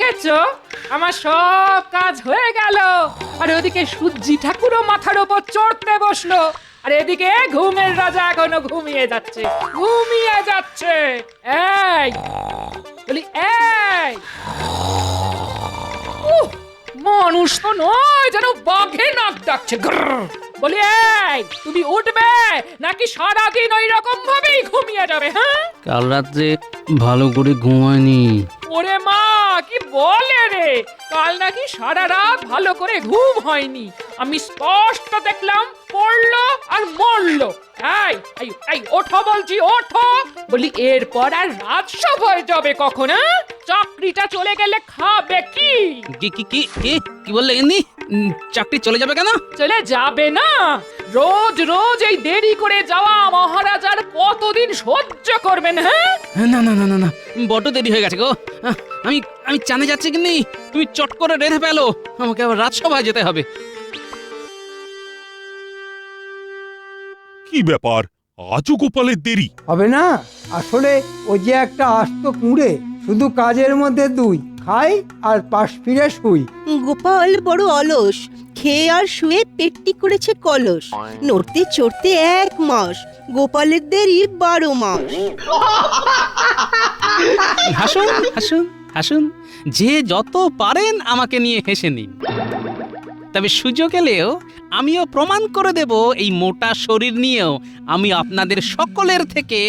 দেখেছো, আমার সব কাজ হয়ে গেল। আর ওদিকে সূর্যি ঠাকুরও মাথার উপর চড়তে বসলো, আর এদিকে ঘুমের রাজা এখনো ঘুমিয়ে যাচ্ছে। এই বলি, এই মানুষ তো নয়, যেন বাঘে নাক ডাকছে। বলি, এই তুমি উঠবে নাকি সারাদিন ওই রকম ভাবেই ঘুমিয়ে যাবে? হ্যাঁ, কাল রাত্রে ভালো করে ঘুমায়নি। ওরে মা, কি বলে রে, কাল নাকি সারা রাত ভালো করে ঘুম হয়নি। আমি স্পষ্ট দেখলাম, পড়লো আর মরলো। এই এই এই ওঠো বলছি, ওঠো। বলি, এরপর আর রাজসভায় যাবে কখন? চাকরিটা চলে গেলে খাবে কি? কি কি কি কি কি বললে এমনি? চাকরি চলে যাবে কেন? চলে যাবে না? রোজ রোজ এই দেরি করে যাওয়া মহারাজার কতদিন সহ্য করবেন? হ্যাঁ, না না না না না, বড় দেরি হয়ে গেছে গো। আমি আমি চানে যাচ্ছি কি নেই, তুমি চট করে রেঁধে পেলো, আমাকে আবার রাজসভায় যেতে হবে। কি ব্যাপার, আজও গোপালের দেরি? হবে না, আসলে ও যে একটা আস্ত কুঁড়ে, শুধু কাজের মধ্যে দুই, খাই আর পাশ ফিরে শুই। গোপাল বড় অলস, খেয়ে আর শুয়ে পেটটি করেছে কলস। নড়তে চড়তে 1 মাস, গোপালের দেরি 12 মাস। হাসুন হাসুন হাসুন, যে যত পারেন আমাকে নিয়ে হেসে নিন। তবে সুযোগ এলেও আমিও প্রমাণ করে দেব, এই মোটা শরীর নিয়েও আমি আপনাদের সকলের থেকে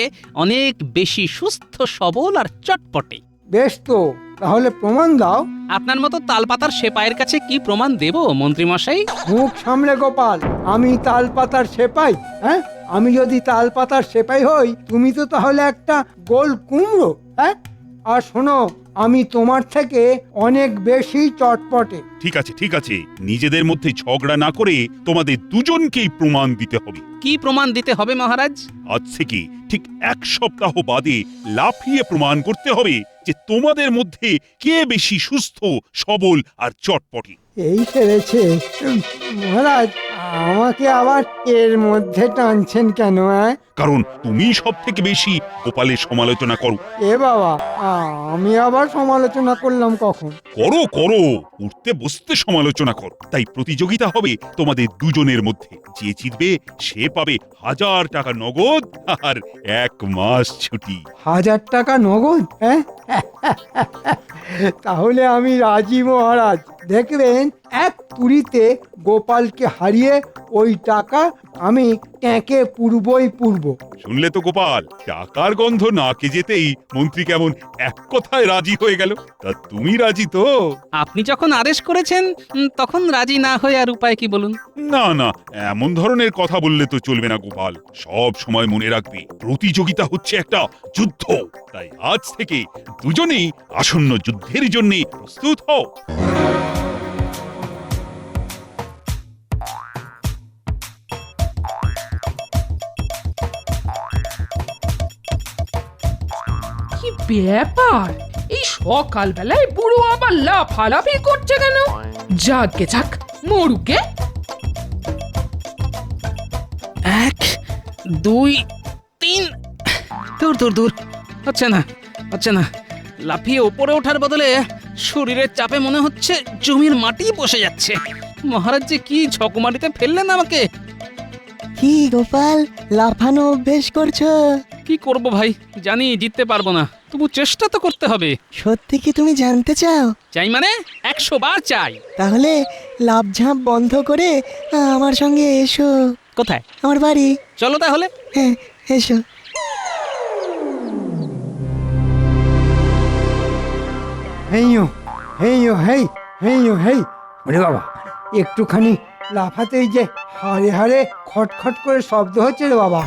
অনেক বেশি সুস্থ সবল আর চটপটে। বেশ, তো তাহলে প্রমাণ দাও। আপনার মতো তালপাতার সেপাইয়ের কাছে কি প্রমাণ দেব মন্ত্রী মশাই? মুখ সামলে গোপাল, আমি তালপাতার সেপাই? হ্যাঁ, আমি যদি তালপাতার সেপাই হই, তুমি তো তাহলে একটা গোল কুমড়ো। হ্যাঁ, আর শোনো, আমি তোমার থেকে অনেক বেশি চটপটে। ঠিক আছে ঠিক আছে, নিজেদের মধ্যে ঝগড়া না করে তোমাদের দুজনকেই প্রমাণ দিতে হবে। কি প্রমাণ দিতে হবে মহারাজ? আজ থেকে ঠিক 1 সপ্তাহ বাদে লাফিয়ে প্রমাণ করতে হবে যে তোমাদের মধ্যে কে বেশি সুস্থ সবল আর চটপটে। এই সেরেছে। মহারাজ, আমাকে আবার এর মধ্যে টানছেন কেন? কারণ তুমি সব থেকে বেশি গোপালের সমালোচনা করো। এ বাবা, আমি আবার সমালোচনা করলাম কখন? করো করো, উঠতে বসতে সমালোচনা করো। তাই প্রতিযোগিতা হবে তোমাদের দুজনের মধ্যে। যে জিতবে সে পাবে 1000 টাকা নগদ আর 1 মাস ছুটি। 1000 টাকা নগদ? হ্যাঁ, তাহলে আমি রাজি মহারাজ। দেখবেন, এক তুড়িতে গোপালকে হারিয়ে ওই টাকা আমি ট্যাঁকে পুরবই পুরব। শুনলে তো গোপাল, টাকার গন্ধ নাকে যেতেই মন্ত্রী কেমন এক কথায় রাজি হয়ে গেল। তা তুমি রাজি তো? আপনি যখন আদেশ করেছেন, তখন রাজি না হয়ে আর উপায় কি বলুন? না না, এমন ধরনের কথা বললে তো চলবে না গোপাল। সব সময় মনে রাখবে, প্রতিযোগিতা হচ্ছে একটা যুদ্ধ। তাই আজ থেকে দুজনেই আসন্ন যুদ্ধের জন্য প্রস্তুত হও। কি ব্যাপার, এই সকালবেলায় বুড়ো আবার লাফালাফি করছে কেন? যাকে যাক, মরুকে। 1 2 3, দূর দূর দূর, হচ্ছে না হচ্ছে না। লাফিয়ে ওপরে ওঠার বদলে শরীরের চাপে মনে হচ্ছে জমির মাটি বসে যাচ্ছে। মহারাজ যে কি ঝকমারিতে ফেললেন আমাকে! কি গোপাল, লাফানো অভ্যেস করছো? কি করব ভাই, জানি জিততে পারবো না, তবু চেষ্টা তো করতে হবে। সত্যি কি তুমি জানতে চাও? চাই মানে 100 বার চাই। তাহলে লাফঝাঁপ বন্ধ করে আমার সঙ্গে এসো। কোথায়? আমার বাড়ি। চলো তাহলে। হ্যাঁ, এসো। হেইয়ো হেইয়ো হেই, হেইয়ো হেই। ওরে বাবা, একটুখানি লাফাতেই যে হাড়ে হাড়ে খটখট করে শব্দ হচ্ছে রে বাবা।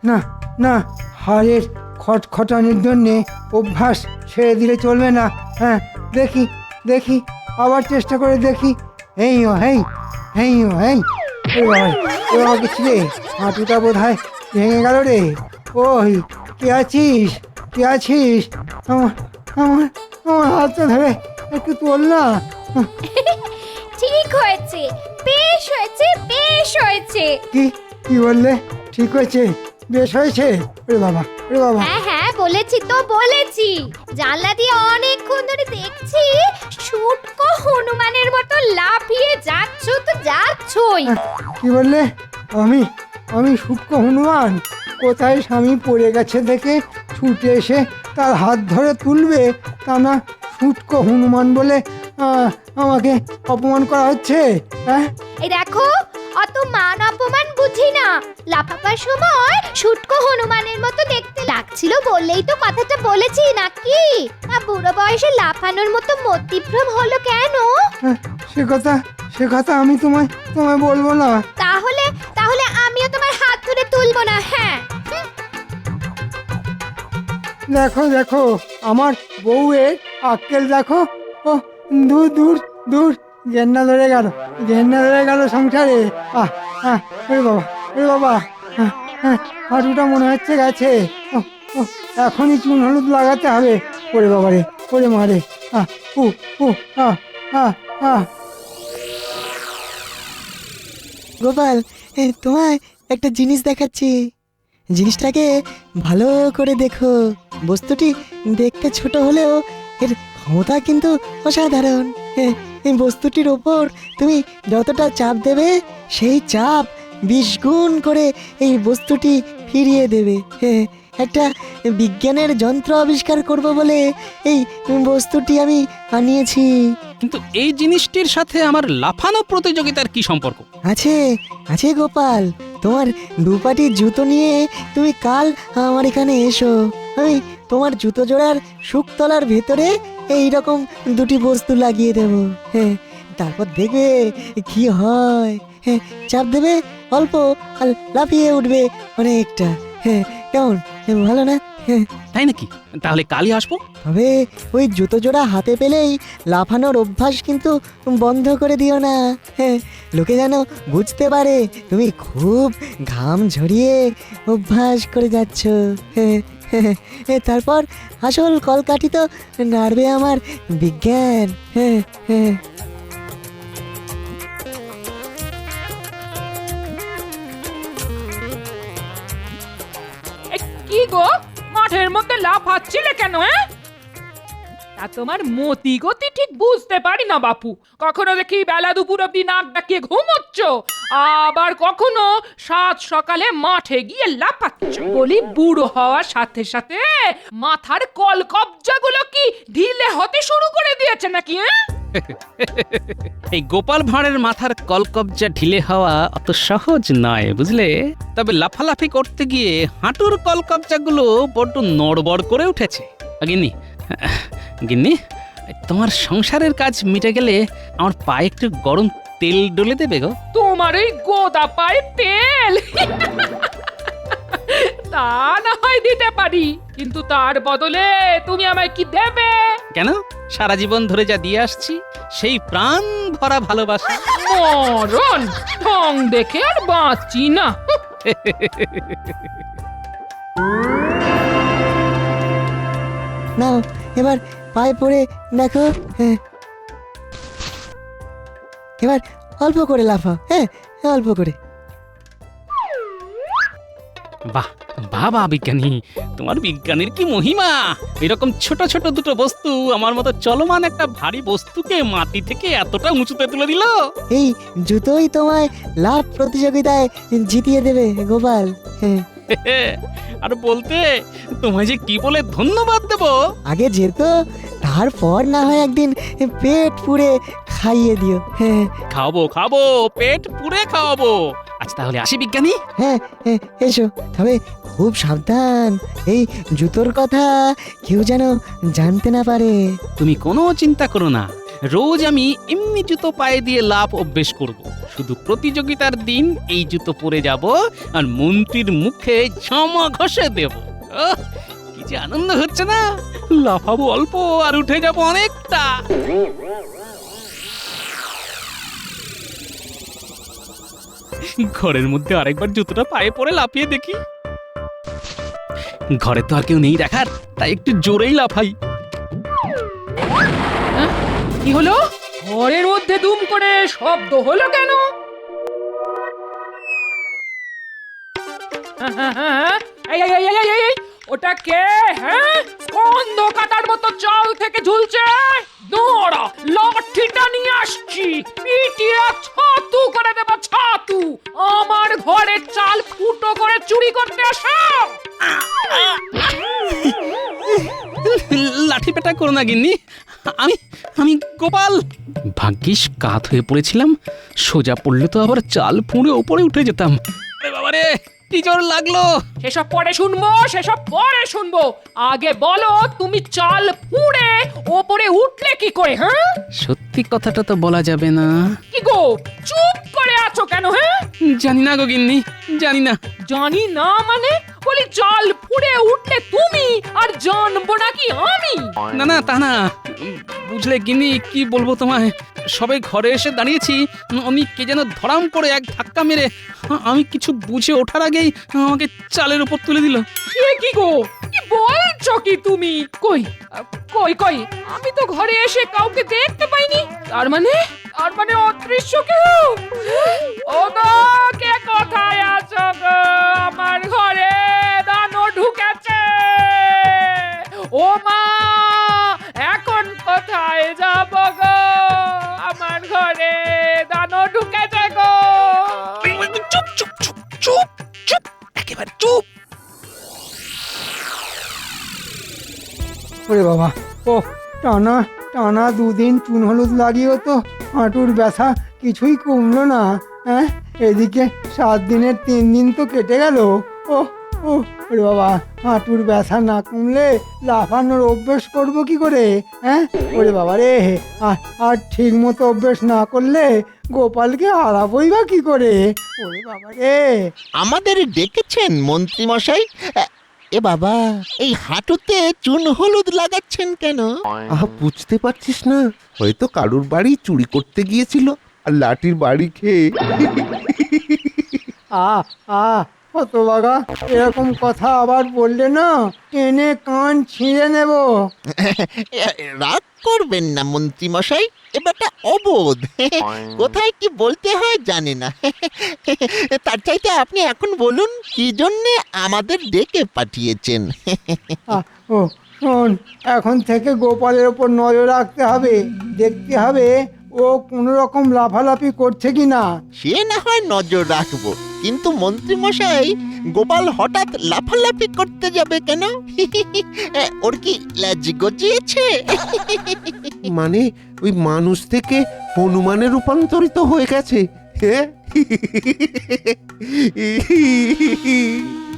না না, হাড়ের খটখটানির জন্যে অভ্যাস ছেড়ে দিলে চলবে না। হ্যাঁ, দেখি দেখি, আবার চেষ্টা করে দেখি। হেইয়ো হেই, হেইয়ো হেই। এ বাবা কিছু রে, হাঁটুটা বোধ হয় ভেঙে গেল রে। ওই, কে আছিস? কে আছিস? আমার আমার আমার হাতটা ধরে একটু তোল না। ঠিক হয়েছে, বেশ হয়েছে, বেশ হয়েছে। কি কি বললে? ঠিক হয়েছে, বেশ হয়েছে? ওরে বাবা, ওরে বাবা। হ্যাঁ হ্যাঁ বলেছি তো বলেছি, জানলা দিয়ে অনেকক্ষণ ধরে দেখছি শুটকো হনুমানের মতো লাফিয়ে যাচ্ছ তো যাচ্ছই। কি বললে? আমি আমি সূক্ষ্ম হনুমান? কোথায় স্বামী পড়ে গেছে দেখে ছুটে এসে তার হাত ধরে তুলবে, তা না সূক্ষ্ম হনুমান বলে আমাকে অপমান করা হচ্ছে? হ্যাঁ, এই দেখো, অত মান অপমান বুঝি না। লাফাবার সময় শুটকো হনুমানের মতো দেখতে লাগছিল বললেই তো কথাটা বলেছি নাকি? তা বুড়ো বয়সে লাফানোর মতো মতিভ্রম হলো কেন? হ্যাঁ, সে কথা আমি তোমায় বলবো না। তাহলে তাহলে আমিও তোমার হাত ধরে তুলবো না। হ্যাঁ, দেখো দেখো আমার বউয়ের আক্কেল দেখো। ও দূর দূর দূর, ঘেন্না ধরে গেল সংসারে। ওরে বাবা, ওরে বাবা, হাঁটুটা মনে হচ্ছে গেছে। ও ও এখনই চুন হলুদ লাগাতে হবে। ওরে বাবা রে, ওরে মা রে। উ উ আ আ আ গোপাল, তোমায় একটা জিনিস দেখাচ্ছি। জিনিসটাকে ভালো করে দেখো। বস্তুটি দেখতে ছোট হলেও এর ক্ষমতা কিন্তু অসাধারণ। এই বস্তুটির ওপর তুমি যতটা চাপ দেবে, সেই চাপ 20 গুণ করে এই বস্তুটি ফিরিয়ে দেবে। একটা বিজ্ঞানের যন্ত্র আবিষ্কার করব বলে এই বস্তুটি আমি আনিয়েছি। কিন্তু এই জিনিসটির সাথে আমার লাফানো প্রতিযোগিতার কি সম্পর্ক? আছে আছে গোপাল, তোমার দুপাটি জুতো নিয়ে তুমি কাল আমার এখানে এসো। আমি তোমার জুতো জোড়ার শুকতলার ভেতরে এই রকম দুটি বস্তু লাগিয়ে দেব। তারপর দেখবে কি হয়। চাপ দেবে অল্প আর লাফিয়ে উঠবে অনেকটা। কেমন, ভালো না? তাই নাকি? তাহলে কালই আসবো। তবে ওই জুতো জোড়া হাতে পেলেই লাফানোর অভ্যাস কিন্তু বন্ধ করে দিও না। লোকে যেন বুঝতে পারে তুমি খুব ঘাম ঝরিয়ে অভ্যাস করে যাচ্ছ। তারপর আসল কলকাঠি তো নাড়বে আমার বিজ্ঞান। কি গো, মাঠের মধ্যে লাফাচ্ছিলে কেন? তা তোমার মতি গতি ঠিক বুঝতে পারি না বাপু। কখনো দেখি বেলা দুপুর অব্দি নাক ডাকিয়ে ঘুমোচ্ছ, আবার কখনো সাত সকালে মাঠে গিয়ে লাফাচ্ছ। বলি, বুড়ো হওয়ার সাথে সাথে মাথার কলকবজাগুলো কি ঢিলে হতে শুরু করে দিয়েছে নাকি? এই গোপাল ভাঁড়ের মাথার কলকবজা ঢিলে হওয়া অত সহজ নয়, বুঝলে? তবে লাফালাফি করতে গিয়ে হাঁটুর কলকবজাগুলো বড্ড নড়বড় করে উঠেছে। গিন্নি, গিন্নি, তোমার সংসারের কাজ মিটে গেলে আমার পায়ে একটু গরম তেল ডলে দেবে গো। তোমার এই গোদা পায়ে তেল তা না হয় দিতে পারি, কিন্তু তার বদলে তুমি আমায় কি দেবে? কেন? সারা জীবন ধরে যা দিয়ে আসছি সেই প্রাণ ভরা ভালোবাসা। মরণ ঢং দেখে আর বাঁচি না। নাও এবার পায়ে পড়ে দেখো। এবার অল্প করে লাফাও। অল্প করে। বাহ বাবা বিজ্ঞানী, তোমার বিজ্ঞানীর কি মহিমা! এরকম ছোট ছোট দুটো বস্তু আমার মতো চলমান একটা ভারী বস্তুকে মাটি থেকে এতটা উঁচুতে তুলে দিল। এই জুতোই তোমায় লাভ প্রতিযোগিতায় জিতিয়ে দেবে গোপাল। আর বলতে তোমায় যে কি বলে ধন্যবাদ দেব। আগে যেত, তারপর না হয় একদিন পেট পুড়ে খাইয়ে দিও। খাওয়াবো খাবো, পেট পুরে খাওয়াবো। আচ্ছা তাহলে আসি বিজ্ঞানী। এসো, তবে খুব সাবধান। এই জুতোর কথা কেউ যেন জানতে না পারে। তুমি কোনো চিন্তা করো না, রোজ আমি এমনি জুতো পায়ে দিয়ে লাভ অভ্যেস করব। শুধু প্রতিযোগিতার দিন এই জুতো পরে যাব আর মন্ত্রীর মুখে ঝমা ঘষে দেব। কি যে আনন্দ হচ্ছে না! লাফাবো অল্প আর উঠে যাব অনেকটা। ঘরের মধ্যে আরেকবার জুতোটা পায়ে পরে লাফিয়ে দেখি। ঘরে তো আর কেউ নেই দেখার, তাই একটু জোরেই লাফাই। কি হলো? ঘরের মধ্যে দুম করে শব্দ হলো কেন? এই, ওটা কে? হ্যাঁ, স্কন্ধ কাটার মতো চাল থেকে ঝুলছে। দৌড়া, লাঠিটা নিয়ে আসছি, পিটিয়ে ছাতু করে দেব ছাতু। আমার ঘরে চাল ফুটো করে চুরি করতে আসো। লাঠি পেটা করো না গিন্নি, আমি আমি গোপাল। ভাগ্যিস কাত হয়ে পড়েছিলাম, সোজা পড়লে তো আবার চাল ফুঁড়ে ওপরে উঠে যেতাম। আরে বাবারে, কি জোর লাগলো! সেসব পরে শুনবো, সেসব পরে শুনবো। আগে বলো, তুমি চাল ফুঁড়ে ওপরে উঠলে কি করে? হ্যাঁ, সত্যি কথাটা তো বলা যাবে না। কি গো, চুপ করে আছো কেন? হ্যাঁ, জানি না গো গিন্নি, জানি না। জানি না মানে? বলি চাল ফুঁড়ে উঠলে তুমি, আর জানবো নাকি আমি? না না, তা না। বুঝলে গিন্নি, কি বলবো তোমায়, সবে ঘরে এসে দাঁড়িয়েছি, আমি কে যেন ধরাম করে এক ধাক্কা মেরে আমি কিছু বুঝে ওঠার আগেই আমাকে চালের উপর তুলে দিল। এ কি গো, কি বলছো কি তুমি? কই কই কই, আমি তো ঘরে এসে কাউকে দেখতে পাইনি। তার মানে অদৃশ্য কেউ? ও গো, কে কোথায় আছো গো? আমার ঘরে দানব ঢুকেছে। ও মা, এখন কোথায় যাব গো? আমার ঘরে দানব ঢুকেছে গো। চুপ চুপ চুপ চুপ চুপ, একেবারে চুপ। ওরে বাবা, ও টানা টানা 2 দিন চুন হলুদ লাগিয়েও তো হাঁটুর ব্যথা কিছুই কমলো না। হ্যাঁ, এদিকে 7 দিনের 3 দিন তো কেটে গেল। ও ও ওরে বাবা, হাঁটুর ব্যথা না কমলে লাফানোর অভ্যেস করব কি করে? হ্যাঁ, ওরে বাবা রে, আর ঠিক মতো অভ্যেস না করলে গোপালকে হারাবই বা কি করে? ওরে বাবা রে। আমাদের ডেকেছেন মন্ত্রী মশাই? এ বাবা, এই হাঁটুতে চুন হলুদ লাগাচ্ছেন কেন? বুঝতে পারছিস না? হয়তো কারুর বাড়ি চুরি করতে গিয়েছিল আর লাঠির বাড়ি খেয়ে। হতভাগা, এরকম কথা আবার বললে না টেনে কান ছিঁড়ে নেব। রাগ করবেন না মন্ত্রী মশাই, এবারটা অবোধ, কোথায় কি বলতে হয় জানে না। তার চাইতে আপনি এখন বলুন কি জন্যে আমাদের ডেকে পাঠিয়েছেন। ও শোন, এখন থেকে গোপালের ওপর নজর রাখতে হবে, দেখতে হবে ও কোনো রকম লাফালাফি করছে কিনা। সে না হয় নজর রাখবো, কিন্তু মন্ত্রী মশাই, গোপাল হঠাৎ লাফালাফি করতে যাবে কেন? ওর কি লাজ গজিয়েছে? মানে ওই মানুষ থেকে হনুমানে রূপান্তরিত হয়ে গেছে। হ্যাঁ,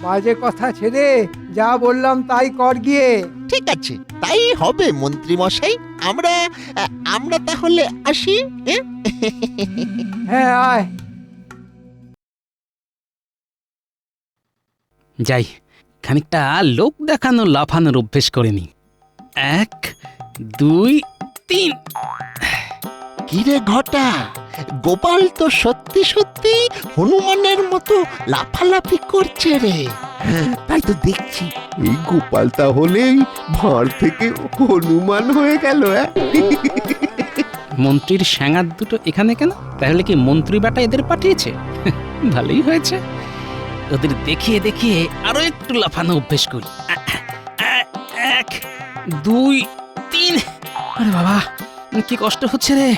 বাজে কথা ছেড়ে যা বললাম তাই কর গিয়ে। ঠিক আছে, তাই হবে মন্ত্রী মশাই। আমরা তাহলে আসি। হ্যাঁ, আয়। যাই, খানিকটা লোক দেখানো লাফানোর অভ্যেস করে নি। 1 2 3। কিরে ঘটা, গোপাল তো সত্যি সত্যি হনুমানের মতো লাফালাফি করছে রে। হ্যাঁ, তাই তো দেখছি। এই গোপাল তাহলেই ভাঁড় থেকে হনুমান হয়ে গেল। মন্ত্রীর স্যাঙার দুটো এখানে কেন? তাহলে কি মন্ত্রী বেটা এদের পাঠিয়েছে? ভালোই হয়েছে, ওদের দেখিয়ে দেখিয়ে আরো একটু লাফানো অভ্যেস করি। 1 2 3। আরে বাবা, কি কষ্ট হচ্ছে রে,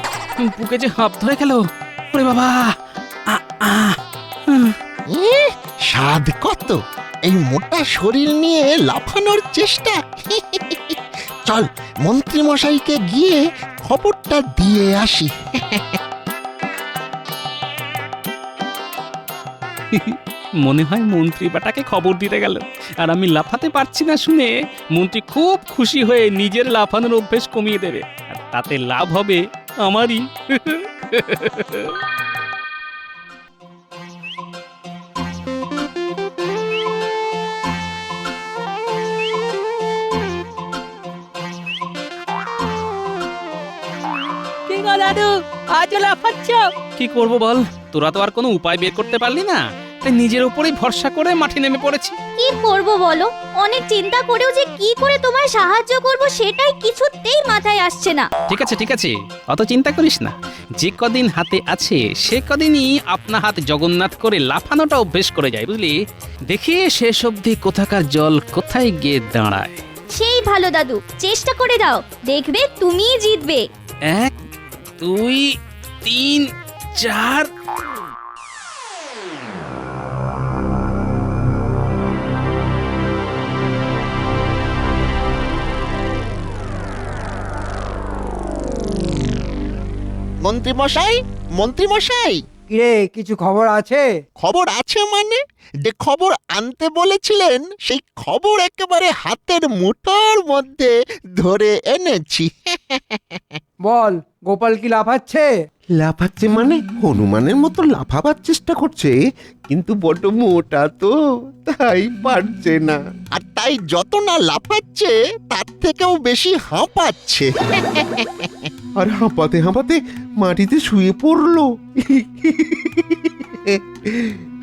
বুকে যে হাঁপ ধরে গেল। ওরে বাবা, স্বাদ কত এই মোটা শরীর নিয়ে লাফানোর চেষ্টা। চল মন্ত্রী মশাইকে গিয়ে খবরটা দিয়ে আসি। মনে হয় মন্ত্রী বেটাকে খবর দিতে গেল, আর আমি লাফাতে পারছি না শুনে মন্ত্রী খুব খুশি হয়ে নিজের লাফানোর অভ্যেস কমিয়ে দেবে, আর তাতে লাভ হবে আমারই। দাদু, আজ লাফাচ্ছ? কি করব বল, তোরা তো আর কোনো উপায় বের করতে পারলি না, তাই নিজের উপরেই ভরসা করে মাঠে নেমে পড়েছি। কি করব বলো? অনেক চিন্তা করেও যে কি করে তোমায় সাহায্য করব সেটাই কিছুতেই মাথায় আসছে না। ঠিক আছে ঠিক আছে, অত চিন্তা করিস না। যে কদিন হাতে আছে সে কদিনই আপনা হাত জগন্নাথ করে লাফানোটা অভ্যেস করে যায়, বুঝলি? দেখি শেষ অবধি কোথাকার জল কোথায় গিয়ে দাঁড়ায়। সেই ভালো দাদু, চেষ্টা করে দাও, দেখবে তুমিই জিতবে। 1 2 3 4। মন্ত্রীমশাই, মন্ত্রীমশাই, কিরে, কিছু খবর আছে? খবর আছে মানে? যে খবর আনতে বলেছিলেন সেই খবর একেবারে হাতের মুঠোর মধ্যে ধরে এনেছি। বল, গোপাল কি লাফাচ্ছে? লাফাচ্ছে মানে হনুমানের মতো লাফাবার চেষ্টা করছে, কিন্তু বড্ড মোটা তো, তাই পারছে না। আর তাই যত না লাফাচ্ছে তার থেকেও বেশি হাঁপাচ্ছে। আর হাঁপাতে হাঁপাতে মাটিতে শুয়ে পড়লো।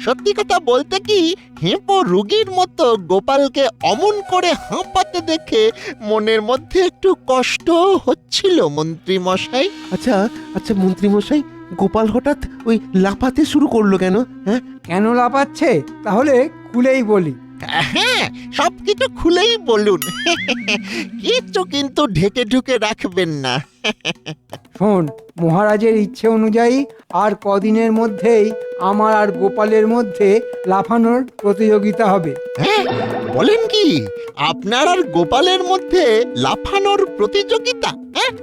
সত্যি কথা বলতে কি, হেঁপো রুগীর মতো গোপালকে অমন করে হাঁপাতে দেখে মনের মধ্যে একটু কষ্ট হচ্ছিল মন্ত্রী মশাই। আচ্ছা আচ্ছা মন্ত্রী মশাই, গোপাল হঠাৎ ওই লাফাতে শুরু করলো কেন? হ্যাঁ, কেন লাফাচ্ছে তাহলে খুলেই বলি। হ্যাঁ, সবকিছু খুলেই বলুন। কিচ্ছু কিন্তু ঢেকে ঢুকে রাখবেন না। শোন, মহারাজের ইচ্ছে অনুযায়ী আর কদিনের মধ্যেই আমার আর গোপালের মধ্যে লাফানোর প্রতিযোগিতা হবে। হ্যাঁ, বলেন কি আপনার আর গোপালের মধ্যে লাফানোর প্রতিযোগিতা? হ্যাঁ,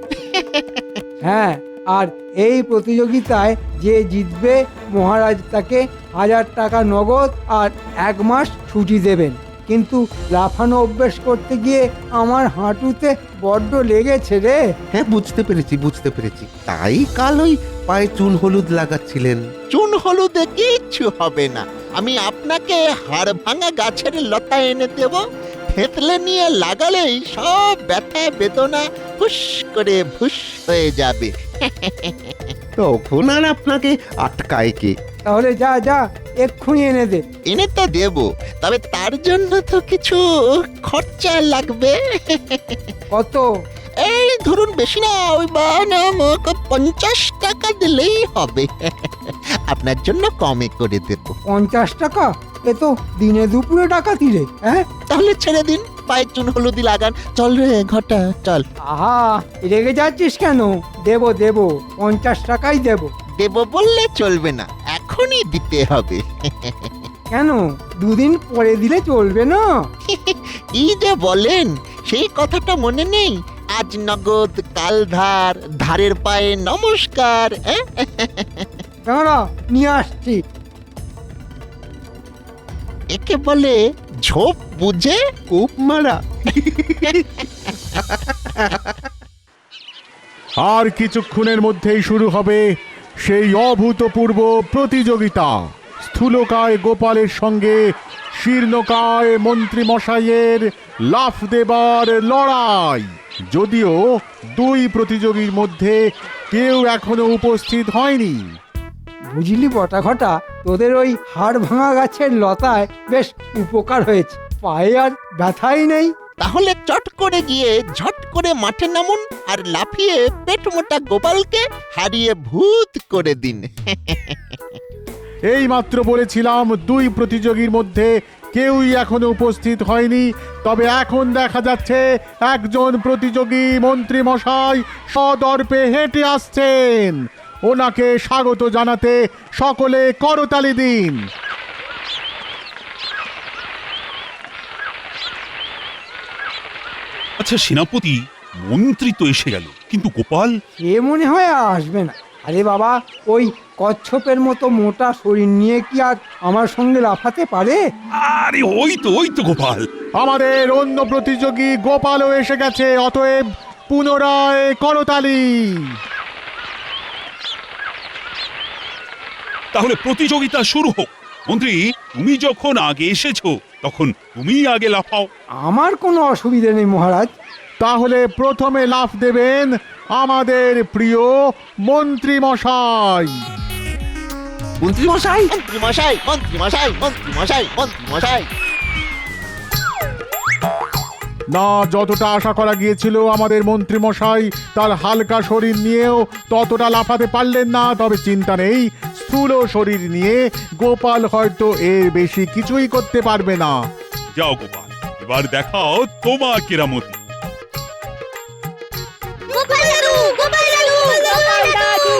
হ্যাঁ, আর এই প্রতিযোগিতায় যে জিতবে মহারাজ তাকে 1000 টাকা নগদ আর 1 মাস ছুটি দেবেন। কিন্তু লাফানো অভ্যেস করতে গিয়ে আমার হাঁটুতে বড্ড লেগেছে রে। হ্যাঁ, বুঝতে পেরেছি বুঝতে পেরেছি। তাই কাল ওই পায়ে চুন হলুদ লাগাচ্ছিলেন। চুন হলুদে কিচ্ছু হবে না। আমি আপনাকে হাড় ভাঙা গাছের লতা এনে দেব, থেতলে নিয়ে লাগালেই সব ব্যথা বেদনা হুস করে ভুস হয়ে যাবে। তখন আর আপনাকে আটকায় কে? তাহলে যা যা, এক্ষুনি এনে দে। এনে তো দেব, তবে তার জন্য তো কিছু খরচা লাগবে। কত? এই ধরুন, বেশি না, ওই 50 টাকা দিলেই হবে। আপনার জন্য কমে করে দেব। 50 টাকা? এ তো দিনে দুপুরে ডাকাতি রে। হ্যাঁ, তাহলে ছেড়ে দিন, পায়ের চুন হলুদি লাগান। চল রে ঘটা, চল। আহা, রেগে যাচ্ছিস কেন? দেবো দেবো, 50 টাকাই দেবো। দেব বললে চলবে না, এখনই দিতে হবে। কেন, 2 দিন পরে দিলে চলবে না? কি যে বলেন, সেই কথাটা মনে নেই? আজ নগদ, কাল ধার, ধারের পায়ে নমস্কার। দাঁড়া, নিয়ে আসছি। একে বলে ঝোপ বুঝে কোপ মারা। আর কিছুক্ষণের মধ্যেই শুরু হবে সেই অভূতপূর্ব প্রতিযোগিতা। স্থূলকায় গোপালের সঙ্গে শীর্ণকায় মন্ত্রী মশাইয়ের লাফ দেবার লড়াই। যদিও 2 প্রতিযোগীর মধ্যে কেউ এখনো উপস্থিত হয়নি। বুঝলি বটা ঘটা, তোদের ওই হাড় ভাঙা গাছের লতায় বেশ উপকার হয়েছে, পায়ে আর ব্যথাই নেই। তাহলে চট করে গিয়ে ঝট করে মাঠে নামুন আর লাফিয়ে পেট মোটা গোপালকে হারিয়ে ভূত করে দিন। এই মাত্র বলেছিলাম 2 প্রতিযোগীর মধ্যে কেউই এখনো উপস্থিত হয়নি। তবে এখন দেখা যাচ্ছে একজন প্রতিযোগী মন্ত্রী মশাই সদর্পে হেঁটে আসছেন। ওনাকে স্বাগত জানাতে সকলে করতালি দিন। আচ্ছা সেনাপতি, মন্ত্রী তো এসে গেল, কিন্তু গোপাল? এ মনে হয় আর আসবে না। আরে বাবা, ওই কচ্ছপের মতো মোটা শরীর নিয়ে কি আর আমার সঙ্গে লাফাতে পারে? আরে ওই তো গোপাল। আমাদের অন্য প্রতিযোগী গোপালও এসে গেছে, অতএব পুনরায় করতালি। তাহলে প্রতিযোগিতা শুরু হোক। মন্ত্রী, তুমি যখন আগে এসেছো তখন তুমি আগে লাফাও। আমার কোনো অসুবিধে নেই মহারাজ। তাহলে প্রথমে লাফ দেবেন আমাদের প্রিয় মন্ত্রী মশাই। মন্ত্রী মশাই, মন্ত্রী মশাই, মন্ত্রী মশাই, মন্ত্রী মশাই, মন্ত্রী মশাই। না যতটা আশা করা গিয়েছিল আমাদের মন্ত্রী মশাই তার হালকা শরীর নিয়েও ততটা লাফাতে পারলেন না। তবে চিন্তা নেই, স্থূল শরীর নিয়ে গোপাল হয়তো এর বেশি কিছুই করতে পারবে না। যাও গোপাল, এবার দেখাও তোমার কেরামতি। গোপাল দাদু, গোপাল দাদু, গোপাল দাদু।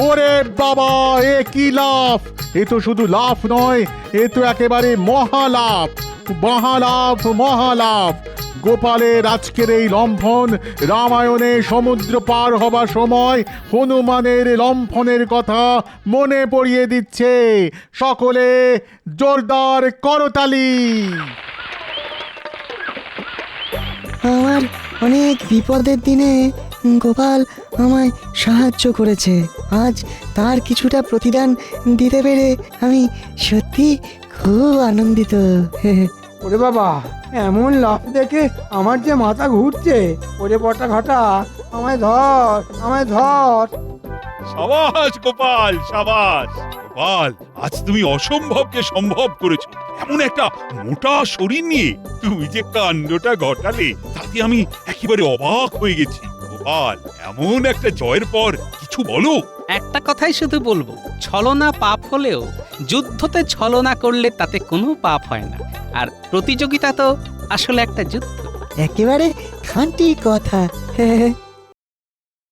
ওরে বাবা, এ কি লাফ! এ তো শুধু লাফ নয়, এ তো একেবারে মহালাফ, মহালাফ, মহালাফ। গোপালের আজকের এই লম্ফন রামায়ণে সমুদ্র পার হবার সময় হনুমানের লম্ফনের কথা মনে পড়িয়ে দিচ্ছে। সকলে জোরদার করতালি। আমার অনেক বিপদের দিনে গোপাল আমায় সাহায্য করেছে। আজ তার কিছুটা প্রতিদান দিতে পেরে আমি সত্যি খুব আনন্দিত। ওরে বাবা, এমন লাফ দেখে আমার যে মাথা ঘুরছে। ওরে বটা ঘটা, আমায় ধর, আমায় ধর। সাবাস গোপাল, সাবাস গোপাল, আজ তুমি অসম্ভবকে সম্ভব করেছো। এমন একটা মোটা শরীর নিয়ে তুমি যে কাণ্ডটা ঘটালে, তাতে আমি একেবারে অবাক হয়ে গেছি। গোপাল, এমন একটা জয়ের পর কিছু বলো। একটা কথাই শুধু বলবো, ছলনা পাপ হলেও যুদ্ধতে ছলনা করলে তাতে কোনো পাপ হয় না। আর প্রতিযোগিতা তো আসলে একটা যুদ্ধ। একেবারে খাঁটি কথা।